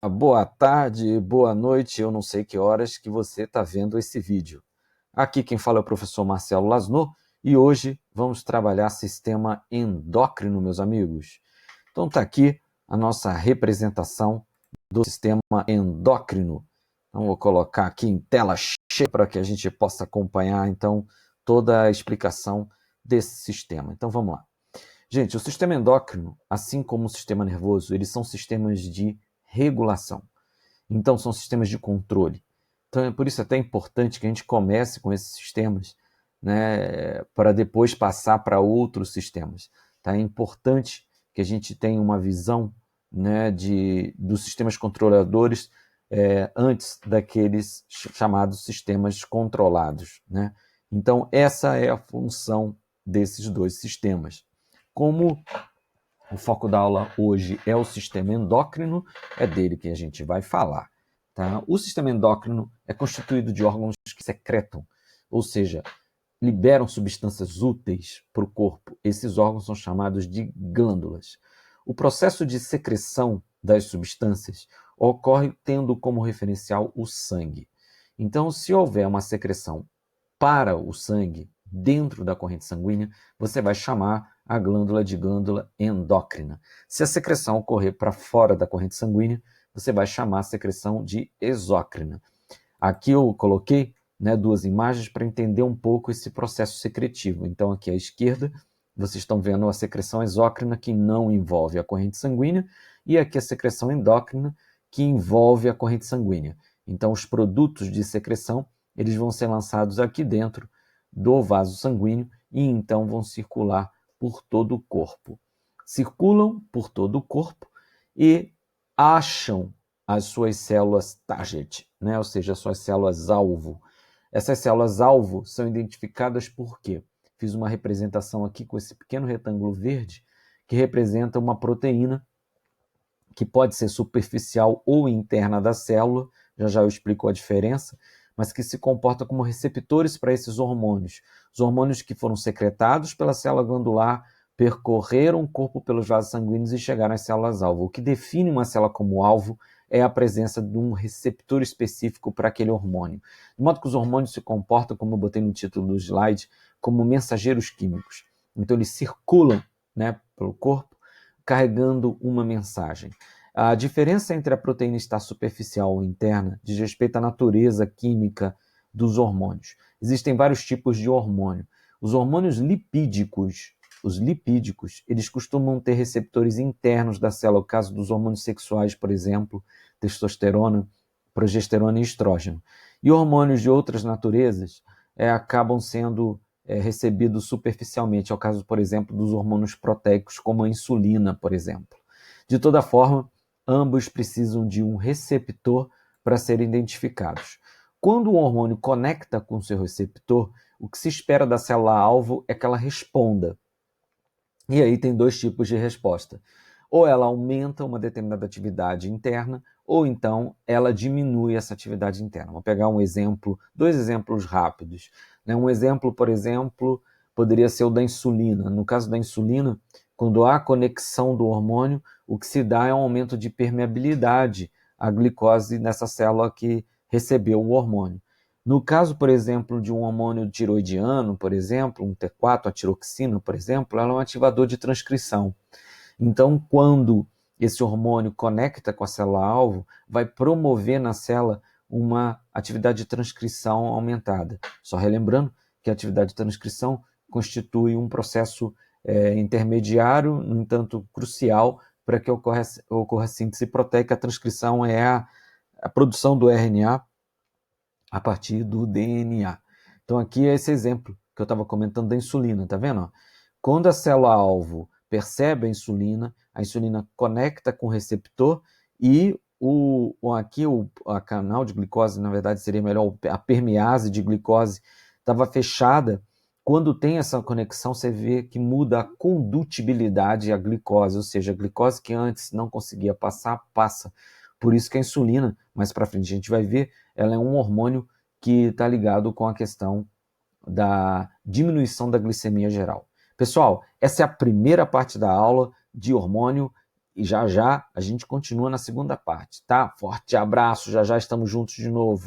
Boa tarde, boa noite, eu não sei que horas que você está vendo esse vídeo. Aqui quem fala é o professor Marcelo Lasno e hoje vamos trabalhar sistema endócrino, meus amigos. Então está aqui a nossa representação do sistema endócrino. Então vou colocar aqui em tela cheia para que a gente possa acompanhar então toda a explicação desse sistema. Então vamos lá. Gente, o sistema endócrino, assim como o sistema nervoso, eles são sistemas de regulação. Então, são sistemas de controle. Então, é por isso até importante que a gente comece com esses sistemas, né, para depois passar para outros sistemas. Tá? É importante que a gente tenha uma visão, né, dos sistemas controladores antes daqueles chamados sistemas controlados. Né? Então, essa é a função desses dois sistemas. Como o foco da aula hoje é o sistema endócrino, é dele que a gente vai falar. Tá? O sistema endócrino é constituído de órgãos que secretam, ou seja, liberam substâncias úteis para o corpo. Esses órgãos são chamados de glândulas. O processo de secreção das substâncias ocorre tendo como referencial o sangue. Então, se houver uma secreção para o sangue, dentro da corrente sanguínea, você vai chamar a glândula de glândula endócrina. Se a secreção ocorrer para fora da corrente sanguínea, você vai chamar a secreção de exócrina. Aqui eu coloquei, né, duas imagens para entender um pouco esse processo secretivo. Então, aqui à esquerda, vocês estão vendo a secreção exócrina, que não envolve a corrente sanguínea, e aqui a secreção endócrina, que envolve a corrente sanguínea. Então, os produtos de secreção eles vão ser lançados aqui dentro do vaso sanguíneo e então vão circular por todo o corpo. Circulam por todo o corpo e acham as suas células target, né? Ou seja, as suas células-alvo. Essas células-alvo são identificadas por quê? Fiz uma representação aqui com esse pequeno retângulo verde que representa uma proteína que pode ser superficial ou interna da célula, já eu explico a diferença, mas que se comporta como receptores para esses hormônios. Os hormônios que foram secretados pela célula glandular percorreram o corpo pelos vasos sanguíneos e chegaram às células-alvo. O que define uma célula como alvo é a presença de um receptor específico para aquele hormônio. De modo que os hormônios se comportam, como eu botei no título do slide, como mensageiros químicos. Então eles circulam, né, pelo corpo, carregando uma mensagem. A diferença entre a proteína estar superficial ou interna diz respeito à natureza química dos hormônios. Existem vários tipos de hormônio. Os hormônios lipídicos, eles costumam ter receptores internos da célula, no caso dos hormônios sexuais, por exemplo, testosterona, progesterona e estrógeno. E hormônios de outras naturezas acabam sendo recebidos superficialmente, é o caso, por exemplo, dos hormônios proteicos, como a insulina, por exemplo. De toda forma, ambos precisam de um receptor para serem identificados. Quando o hormônio conecta com seu receptor, o que se espera da célula-alvo é que ela responda. E aí tem dois tipos de resposta. Ou ela aumenta uma determinada atividade interna, ou então ela diminui essa atividade interna. Vou pegar um exemplo, dois exemplos rápidos. Um exemplo, por exemplo, poderia ser o da insulina. No caso da insulina, quando há conexão do hormônio, o que se dá é um aumento de permeabilidade à glicose nessa célula que recebeu o hormônio. No caso, por exemplo, de um hormônio tiroidiano, por exemplo, um T4, a tiroxina, por exemplo, ela é um ativador de transcrição. Então, quando esse hormônio conecta com a célula-alvo, vai promover na célula uma atividade de transcrição aumentada. Só relembrando que a atividade de transcrição constitui um processo intermediário, no entanto crucial, para que ocorra a síntese proteica. A transcrição é a produção do RNA a partir do DNA. Então aqui é esse exemplo que eu estava comentando da insulina, tá vendo? Quando a célula-alvo percebe a insulina conecta com o receptor e a canal de glicose, na verdade seria melhor, a permease de glicose estava fechada. Quando tem essa conexão, você vê que muda a condutibilidade à glicose, ou seja, a glicose que antes não conseguia passar, passa. Por isso que a insulina, mais para frente a gente vai ver, ela é um hormônio que está ligado com a questão da diminuição da glicemia geral. Pessoal, essa é a primeira parte da aula de hormônio E já já a gente continua na segunda parte, tá? Forte abraço, já já estamos juntos de novo.